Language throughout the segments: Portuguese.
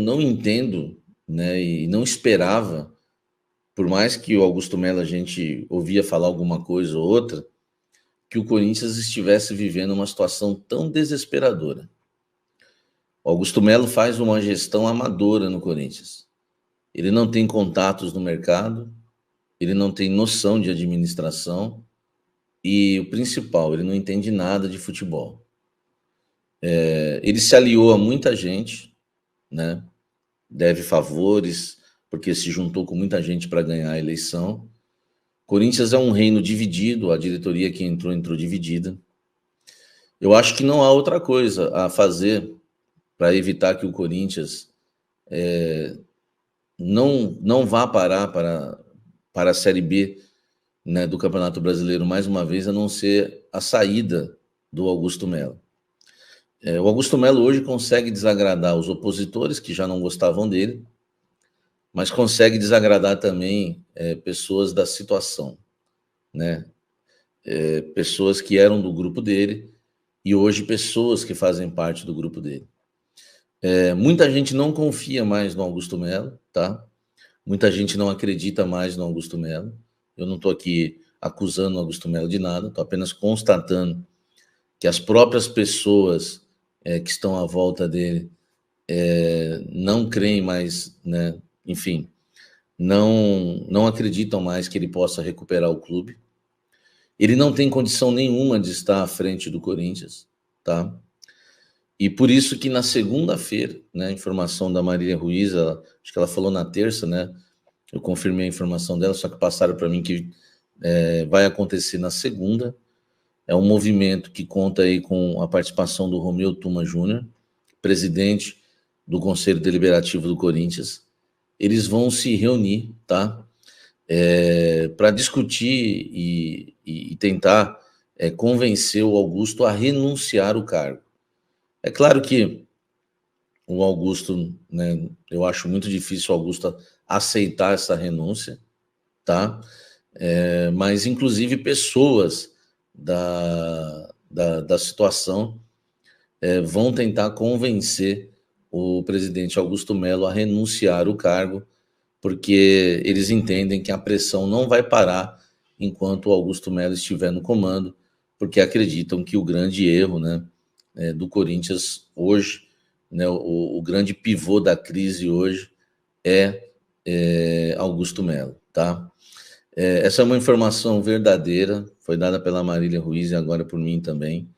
não entendo, né, e não esperava, por mais que o Augusto Melo a gente ouvia falar alguma coisa ou outra, que o Corinthians estivesse vivendo uma situação tão desesperadora. O Augusto Melo faz uma gestão amadora no Corinthians. Ele não tem contatos no mercado, ele não tem noção de administração e, o principal, ele não entende nada de futebol. Ele se aliou a muita gente, né? Deve favores, porque se juntou com muita gente para ganhar a eleição. Corinthians é um reino dividido, a diretoria que entrou dividida. Eu acho que não há outra coisa a fazer para evitar que o Corinthians não vá parar para a Série B, né, do Campeonato Brasileiro mais uma vez, a não ser a saída do Augusto Melo. O Augusto Melo hoje consegue desagradar os opositores que já não gostavam dele, mas consegue desagradar também pessoas da situação, né? Pessoas que eram do grupo dele e hoje pessoas que fazem parte do grupo dele. Muita gente não confia mais no Augusto Melo, tá? Muita gente não acredita mais no Augusto Melo. Eu não estou aqui acusando o Augusto Melo de nada, estou apenas constatando que as próprias pessoas que estão à volta dele não creem mais, né? Enfim, não acreditam mais que ele possa recuperar o clube. Ele não tem condição nenhuma de estar à frente do Corinthians, tá? E por isso que na segunda-feira, né, a informação da Marília Ruiz, acho que ela falou na terça, né? Eu confirmei a informação dela, só que passaram para mim que vai acontecer na segunda. É um movimento que conta aí com a participação do Romeu Tuma Júnior, presidente do Conselho Deliberativo do Corinthians. Eles vão se reunir, tá? Para discutir e tentar convencer o Augusto a renunciar ao cargo. É claro que o Augusto, né, eu acho muito difícil o Augusto aceitar essa renúncia, tá? Mas, inclusive, pessoas da situação vão tentar convencer o presidente Augusto Melo a renunciar ao cargo, porque eles entendem que a pressão não vai parar enquanto o Augusto Melo estiver no comando, porque acreditam que o grande erro, né, do Corinthians hoje, né, o grande pivô da crise hoje é Augusto Melo, tá? Essa é uma informação verdadeira, foi dada pela Marília Ruiz e agora por mim também.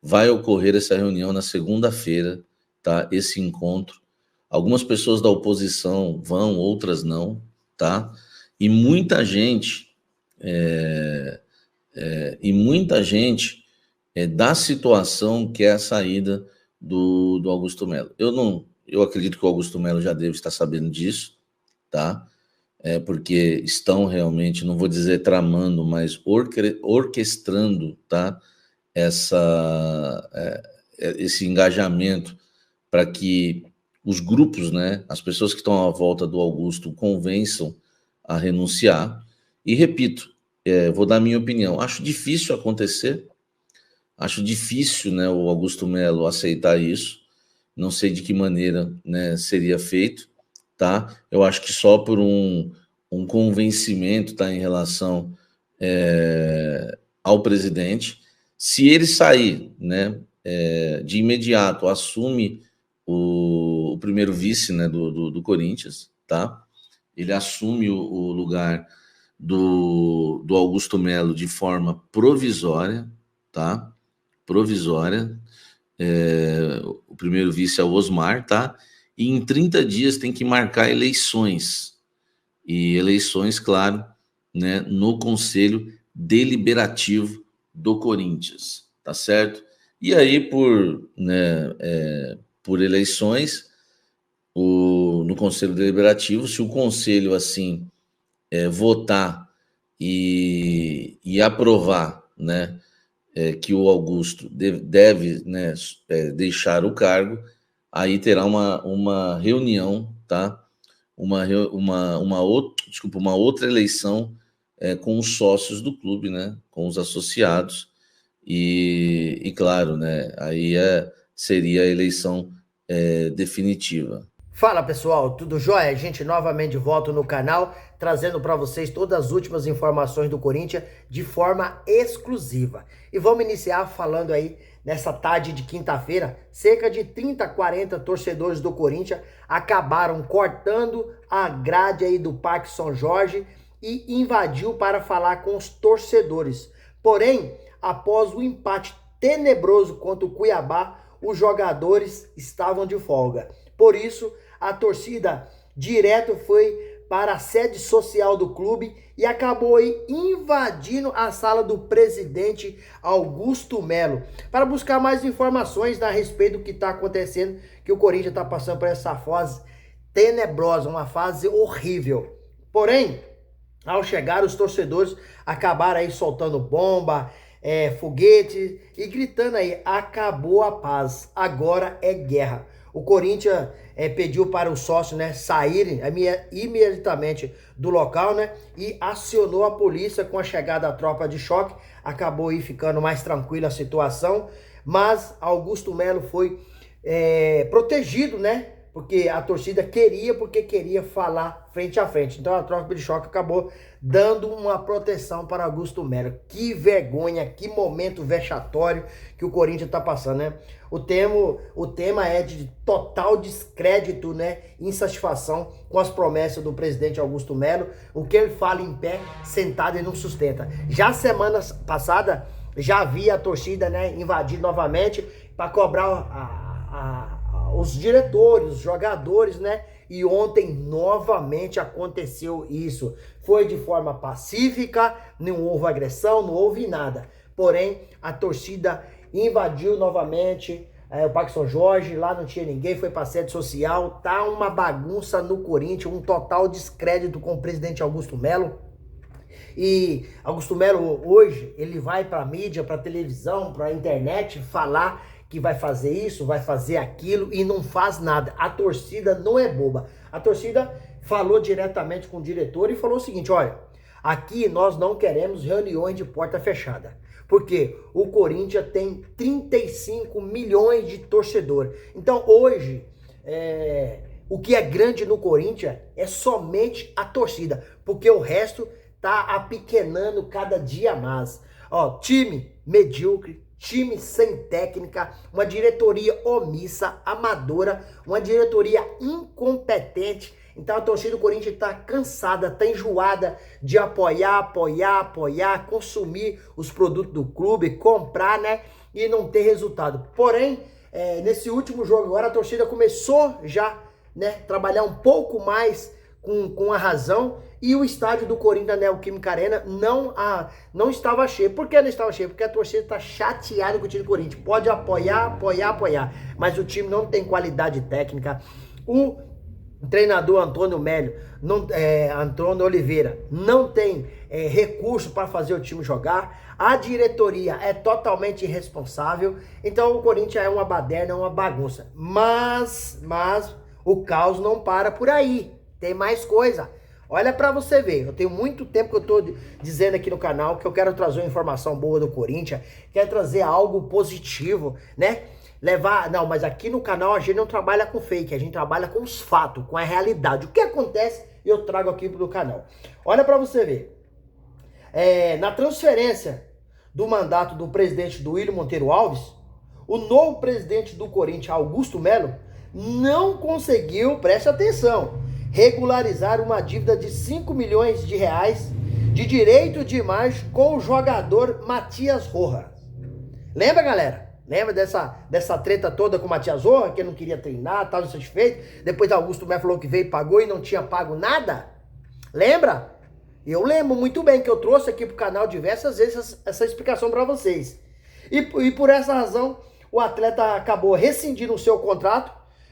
Vai ocorrer essa reunião na segunda-feira, tá? Esse encontro. Algumas pessoas da oposição vão, outras não, tá? E muita gente, da situação que é a saída do Augusto Melo. Eu acredito que o Augusto Melo já deve estar sabendo disso, tá? Porque estão realmente, não vou dizer tramando, mas orquestrando, tá? Esse engajamento para que os grupos, né, as pessoas que estão à volta do Augusto convençam a renunciar. E repito, vou dar minha opinião. Acho difícil acontecer, acho difícil, né, o Augusto Melo aceitar isso. Não sei de que maneira, né, seria feito, tá? Eu acho que só por um convencimento, tá, em relação ao presidente. Se ele sair, né, de imediato, assume o primeiro vice, né, do Corinthians, tá? Ele assume o lugar do Augusto Melo de forma provisória, tá? Provisória. O primeiro vice é o Osmar, tá? E em 30 dias tem que marcar eleições. E eleições, claro, né, no Conselho Deliberativo do Corinthians, tá certo? E aí, por eleições, no Conselho Deliberativo, se o Conselho, assim, votar e aprovar, né, que o Augusto deve, né, deixar o cargo, aí terá uma reunião, tá? Uma outra eleição com os sócios do clube, né? Com os associados, e claro, né? Aí seria a eleição definitiva. Fala pessoal, tudo jóia? A gente novamente de volta no canal, trazendo para vocês todas as últimas informações do Corinthians de forma exclusiva. E vamos iniciar falando aí, nessa tarde de quinta-feira, cerca de 30, 40 torcedores do Corinthians acabaram cortando a grade aí do Parque São Jorge e invadiu para falar com os torcedores. Porém, após o empate tenebroso contra o Cuiabá, os jogadores estavam de folga. Por isso, a torcida direto foi para a sede social do clube e acabou aí invadindo a sala do presidente Augusto Melo para buscar mais informações a respeito do que está acontecendo, que o Corinthians está passando por essa fase tenebrosa, uma fase horrível. Porém, ao chegar, os torcedores acabaram aí soltando bomba, foguete e gritando aí, acabou a paz, agora é guerra. O Corinthians pediu para os sócios, né, saírem imediatamente do local, né, e acionou a polícia com a chegada da tropa de choque. Acabou aí ficando mais tranquila a situação, mas Augusto Melo foi protegido, né, porque a torcida queria falar frente a frente. Então a tropa de choque acabou dando uma proteção para Augusto Melo. Que vergonha, que momento vexatório que o Corinthians está passando, né? O tema é de total descrédito, né? Insatisfação com as promessas do presidente Augusto Melo. O que ele fala em pé, sentado, ele não sustenta. Já semana passada, já havia a torcida, né, invadir novamente para cobrar os diretores, os jogadores, né? E ontem novamente aconteceu isso. Foi de forma pacífica, não houve agressão, não houve nada. Porém, a torcida invadiu novamente o Parque São Jorge, lá não tinha ninguém, foi para sede social. Tá uma bagunça no Corinthians, um total descrédito com o presidente Augusto Melo. E Augusto Melo hoje, ele vai para a mídia, para a televisão, para a internet falar que vai fazer isso, vai fazer aquilo e não faz nada. A torcida não é boba. A torcida falou diretamente com o diretor e falou o seguinte, olha, aqui nós não queremos reuniões de porta fechada, porque o Corinthians tem 35 milhões de torcedores. Então hoje, o que é grande no Corinthians é somente a torcida, porque o resto tá apequenando cada dia mais. Ó, time medíocre, time sem técnica, uma diretoria omissa, amadora, uma diretoria incompetente. Então a torcida do Corinthians está cansada, está enjoada de apoiar, consumir os produtos do clube, comprar, né? E não ter resultado. Porém, nesse último jogo agora a torcida começou já, né, trabalhar um pouco mais com a razão, e o estádio do Corinthians, né, o Química Arena, não estava cheio. Por que não estava cheio? Porque a torcida está chateada com o time do Corinthians. Pode apoiar, mas o time não tem qualidade técnica. O treinador Antônio Oliveira não tem recurso para fazer o time jogar. A diretoria é totalmente irresponsável. Então o Corinthians é uma baderna, é uma bagunça. Mas o caos não para por aí. Tem mais coisa. Olha pra você ver, eu tenho muito tempo que eu tô dizendo aqui no canal que eu quero trazer uma informação boa do Corinthians, quero trazer algo positivo, né? Não, mas aqui no canal a gente não trabalha com fake, a gente trabalha com os fatos, com a realidade. O que acontece, eu trago aqui pro canal. Olha pra você ver. Na transferência do mandato do presidente do Willian Monteiro Alves, o novo presidente do Corinthians, Augusto Melo, não conseguiu, preste atenção, regularizar uma dívida de 5 milhões de reais de direito de imagem com o jogador Matias Rojas. Lembra, galera? Lembra dessa treta toda com o Matias Rojas, que não queria treinar, estava insatisfeito? Depois Augusto Melo falou que veio, pagou e não tinha pago nada? Lembra? Eu lembro muito bem que eu trouxe aqui pro canal diversas vezes essa explicação para vocês. E por essa razão, o atleta acabou rescindindo o seu contrato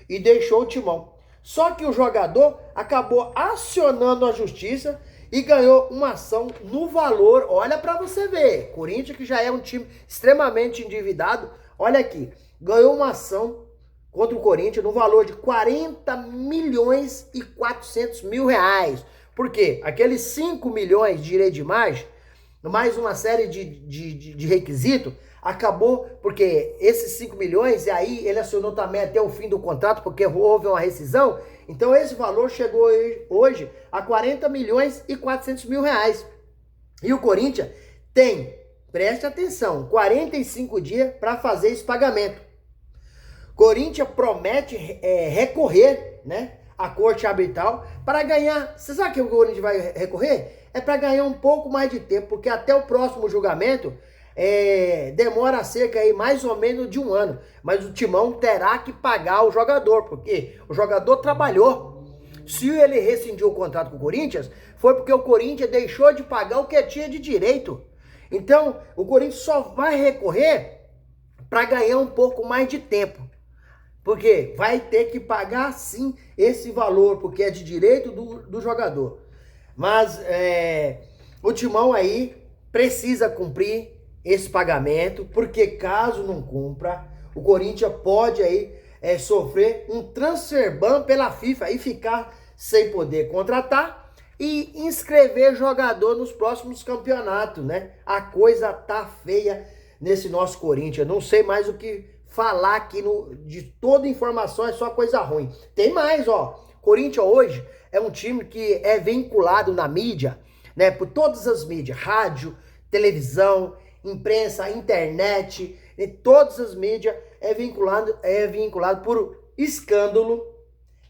e deixou o timão. Só que o jogador acabou acionando a justiça e ganhou uma ação no valor, olha para você ver, Corinthians que já é um time extremamente endividado, olha aqui, ganhou uma ação contra o Corinthians no valor de 40 milhões e 400 mil reais. Por quê? Aqueles 5 milhões de direito de imagem, mais uma série de requisitos, acabou porque esses 5 milhões, e aí ele acionou também até o fim do contrato, porque houve uma rescisão, Então esse valor chegou hoje a 40 milhões e 400 mil reais. E o Corinthians tem, preste atenção, 45 dias para fazer esse pagamento. Corinthians promete recorrer, né, à corte arbitral para ganhar. Você sabe que o Corinthians vai recorrer? É para ganhar um pouco mais de tempo, porque até o próximo julgamento demora cerca aí mais ou menos de um ano. Mas o Timão terá que pagar o jogador, porque o jogador trabalhou. Se ele rescindiu o contrato com o Corinthians, foi porque o Corinthians deixou de pagar o que tinha de direito. Então, o Corinthians só vai recorrer para ganhar um pouco mais de tempo. Porque vai ter que pagar sim esse valor, porque é de direito do jogador. Mas o Timão aí precisa cumprir esse pagamento, porque caso não cumpra, o Corinthians pode aí sofrer um transfer ban pela FIFA e ficar sem poder contratar e inscrever jogador nos próximos campeonatos, né? A coisa tá feia nesse nosso Corinthians. Não sei mais o que falar aqui de toda informação, é só coisa ruim. Tem mais, ó. Corinthians hoje é um time que é vinculado na mídia, né? Por todas as mídias, rádio, televisão, imprensa, internet, em todas as mídias é vinculado por escândalo,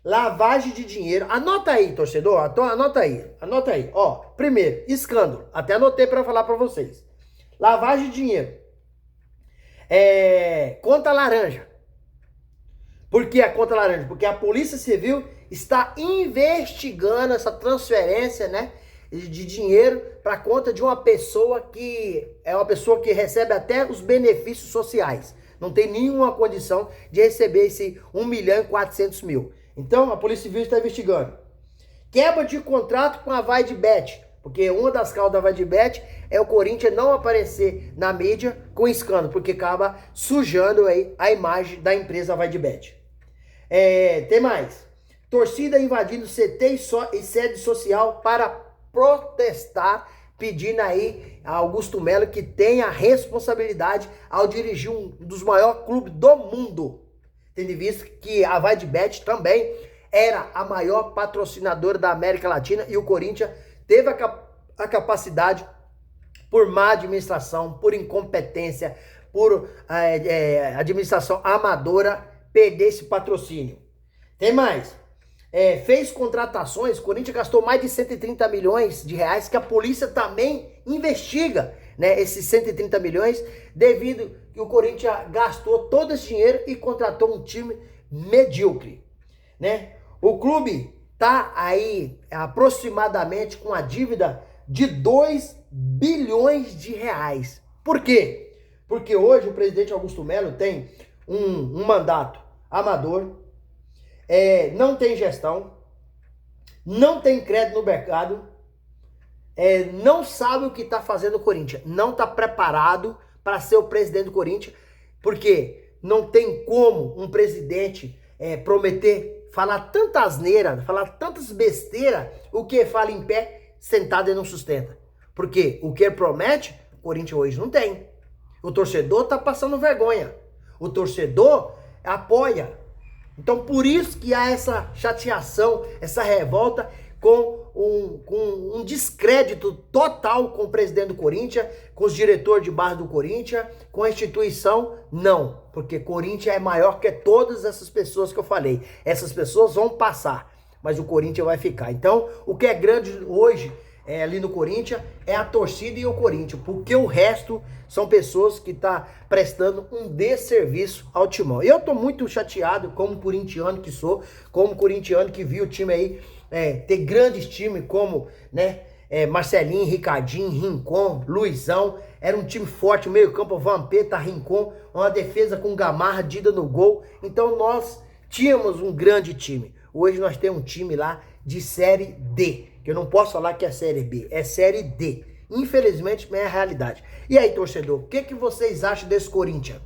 lavagem de dinheiro. Anota aí, torcedor, anota aí. Ó, primeiro, escândalo. Até anotei para falar para vocês. Lavagem de dinheiro. Conta laranja. Por que a conta laranja? Porque a Polícia Civil está investigando essa transferência, né, de dinheiro para conta de uma pessoa que é uma pessoa que recebe até os benefícios sociais. Não tem nenhuma condição de receber esse 1.400.000. Então, a Polícia Civil está investigando. Quebra de contrato com a VaideBet, porque uma das causas da VaideBet é o Corinthians não aparecer na mídia com escândalo, porque acaba sujando aí a imagem da empresa VaideBet. Tem mais. Torcida invadindo CT e sede social para protestar, pedindo aí a Augusto Melo que tenha responsabilidade ao dirigir um dos maiores clubes do mundo. Tendo visto que a VaideBet também era a maior patrocinadora da América Latina e o Corinthians teve a capacidade, por má administração, por incompetência, por administração amadora, perder esse patrocínio. Tem mais. Fez contratações, o Corinthians gastou mais de 130 milhões de reais, que a polícia também investiga, né, esses 130 milhões, devido que o Corinthians gastou todo esse dinheiro e contratou um time medíocre, né? O clube tá aí aproximadamente com a dívida de 2 bilhões de reais. Por quê? Porque hoje o presidente Augusto Melo tem um mandato amador, não tem gestão, não tem crédito no mercado, não sabe o que está fazendo o Corinthians, não está preparado para ser o presidente do Corinthians, porque não tem como um presidente prometer, falar tanta asneira, falar tantas besteiras, o que fala em pé, sentado e não sustenta. Porque o que ele promete, o Corinthians hoje não tem. O torcedor está passando vergonha, o torcedor apoia. Então por isso que há essa chateação, essa revolta com um descrédito total com o presidente do Corinthians, com os diretores de base do Corinthians, com a instituição, não. Porque Corinthians é maior que todas essas pessoas que eu falei. Essas pessoas vão passar, mas o Corinthians vai ficar. Então, o que é grande hoje ali no Corinthians é a torcida e o Corinthians, porque o resto são pessoas que estão prestando um desserviço ao Timão. Eu tô muito chateado como corintiano que sou, como corintiano que viu o time aí ter grandes times como, né, Marcelinho, Ricardinho, Rincon, Luizão. Era um time forte, meio campo, Vampeta, Rincon, uma defesa com Gamarra, Dida no gol. Então nós tínhamos um grande time. Hoje nós temos um time lá de Série D, que eu não posso falar que é Série B, é Série D. Infelizmente, é a realidade. E aí, torcedor, o que vocês acham desse Corinthians?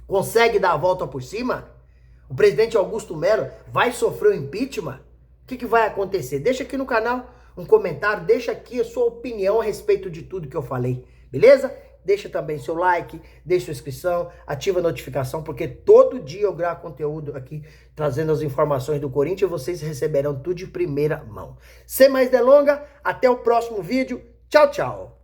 Consegue dar a volta por cima? O presidente Augusto Melo vai sofrer o impeachment? O que vai acontecer? Deixa aqui no canal um comentário, deixa aqui a sua opinião a respeito de tudo que eu falei, beleza? deixa também seu like, deixa sua inscrição, ativa a notificação, porque todo dia eu gravo conteúdo aqui, trazendo as informações do Corinthians, e vocês receberão tudo de primeira mão. Sem mais delongas, até o próximo vídeo. Tchau, tchau.